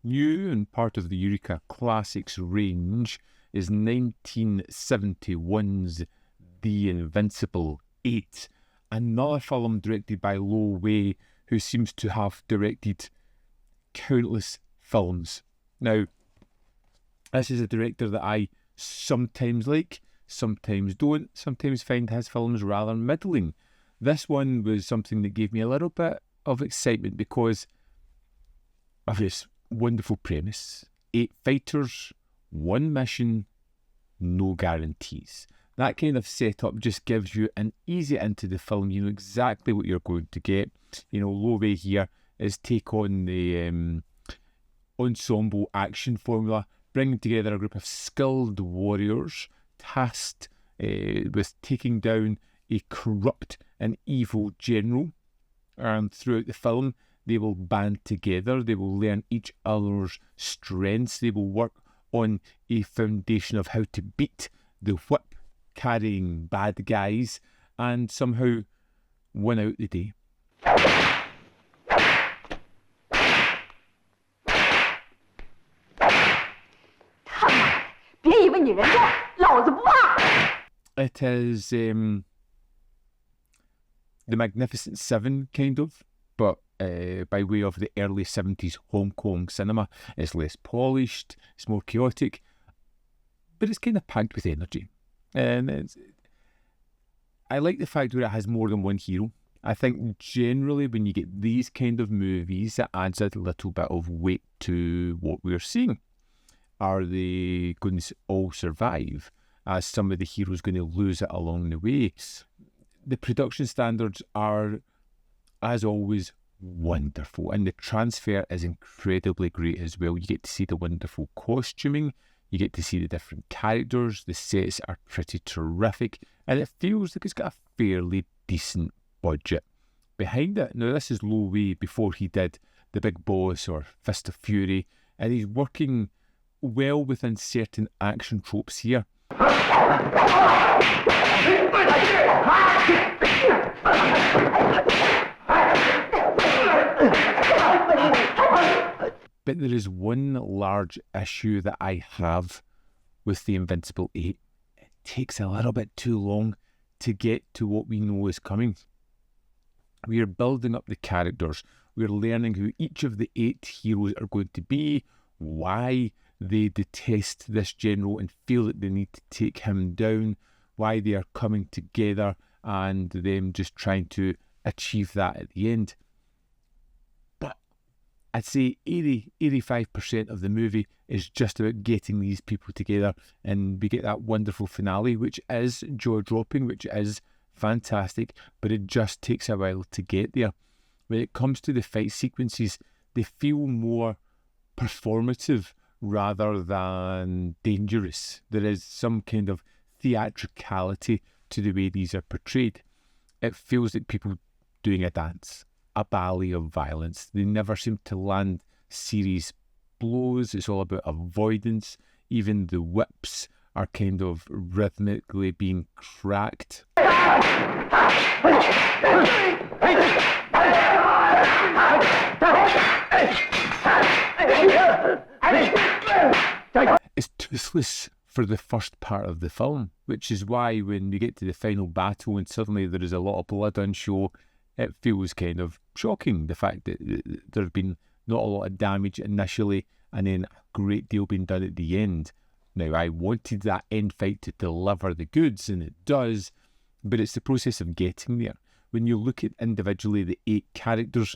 New and part of the Eureka Classics range is 1971's The Invincible Eight, another film directed by Lo Wei, who seems to have directed countless films. Now, this is a director that I sometimes like, sometimes don't, sometimes find his films rather middling. This one was something that gave me a little bit of excitement because of this wonderful premise. 8 fighters, 1 mission, no guarantees. That kind of setup just gives you an easy into the film. You know exactly what you're going to get. You know, Lo Wei here is take on the ensemble action formula, bringing together a group of skilled warriors tasked with taking down a corrupt and evil general. And throughout the film, they will band together, they will learn each other's strengths, they will work on a foundation of how to beat the whip-carrying bad guys and somehow win out the day. It is the Magnificent Seven, kind of, but by way of the early 70s Hong Kong cinema. It's less polished, it's more chaotic, but it's kind of packed with energy. And I like the fact that it has more than one hero. I think generally when you get these kind of movies, it adds a little bit of weight to what we're seeing. Are they going to all survive? As some of the heroes going to lose it along the way? The production standards are, as always, wonderful, and the transfer is incredibly great as well. You get to see the wonderful costuming, you get to see the different characters, the sets are pretty terrific, and it feels like it's got a fairly decent budget behind it. Now, this is Lo Wei before he did The Big Boss or Fist of Fury, and he's working well within certain action tropes here. But there is one large issue that I have with The Invincible Eight. It takes a little bit too long to get to what we know is coming. We are building up the characters. We're learning who each of the 8 heroes are going to be, why they detest this general and feel that they need to take him down, why they are coming together, and them just trying to achieve that at the end. But I'd say 85% of the movie is just about getting these people together, and we get that wonderful finale, which is jaw-dropping, which is fantastic, but it just takes a while to get there. When it comes to the fight sequences, they feel more performative rather than dangerous. There is some kind of theatricality to the way these are portrayed. It feels like people doing a dance, a ballet of violence. They never seem to land serious blows. It's all about avoidance. Even the whips are kind of rhythmically being cracked. It's toothless for the first part of the film, which is why when we get to the final battle and suddenly there is a lot of blood on show, it feels kind of shocking, the fact that there have been not a lot of damage initially and then a great deal being done at the end. Now, I wanted that end fight to deliver the goods, and it does, but it's the process of getting there. When you look at individually the 8 characters,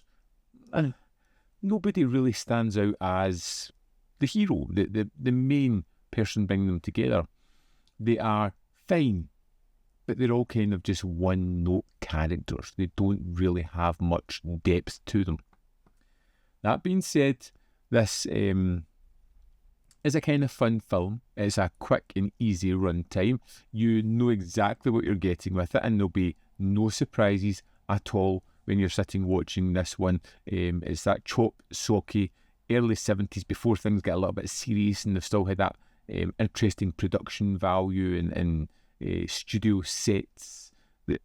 nobody really stands out as the hero, the main person bringing them together. They are fine, but they're all kind of just one-note characters. They don't really have much depth to them. That being said, this is a kind of fun film. It's a quick and easy run time. You know exactly what you're getting with it, and there'll be no surprises at all when you're sitting watching this one. It's that chop socky early 70s before things get a little bit serious, and they've still had that interesting production value and studio sets that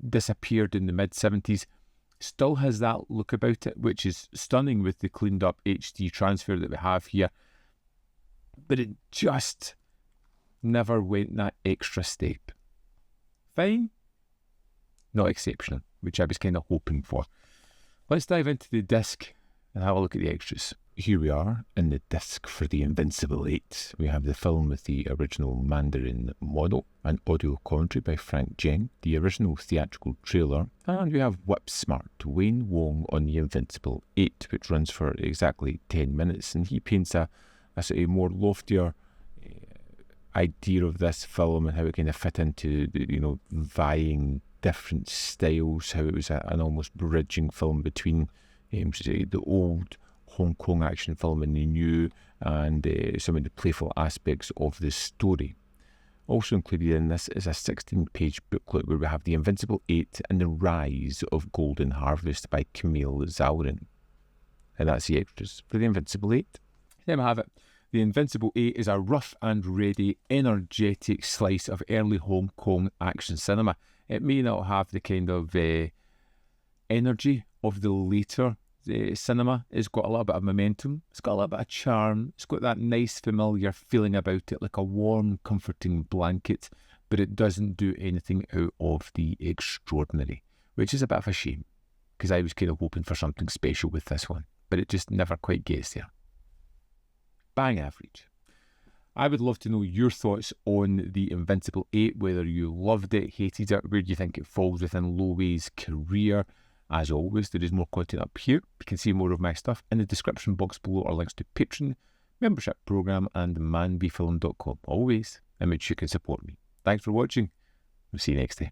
disappeared in the mid 70s. Still has that look about it, which is stunning with the cleaned up HD transfer that we have here. But it just never went that extra step. Fine, not exceptional, which I was kind of hoping for. Let's dive into the disc and have a look at the extras. Here we are in the disc for the Invincible Eight. We have the film with the original Mandarin model, an audio commentary by Frank Jeng, the original theatrical trailer, and we have Whip Smart, Wayne Wong on the Invincible Eight, which runs for exactly 10 minutes, and he paints a sort of more loftier idea of this film and how it kind of fit into the, vying different styles, how it was an almost bridging film between the old Hong Kong action film and the new, and some of the playful aspects of the story. Also included in this is a 16-page booklet where we have The Invincible Eight and the Rise of Golden Harvest by Camille Zaurin. And that's the extras for The Invincible Eight. There we have it. The Invincible Eight is a rough and ready, energetic slice of early Hong Kong action cinema. It may not have the kind of energy of the later cinema. It's got a little bit of momentum, it's got a little bit of charm, it's got that nice familiar feeling about it, like a warm, comforting blanket, but it doesn't do anything out of the extraordinary, which is a bit of a shame, because I was kind of hoping for something special with this one, but it just never quite gets there. Bang average. I would love to know your thoughts on the Invincible Eight, whether you loved it, hated it, where do you think it falls within Lo Wei's career. As always, there is more content up here. You can see more of my stuff in the description box below, or links to Patreon, membership program, and manbefilm.com. Always, in which you can support me. Thanks for watching. We'll see you next time.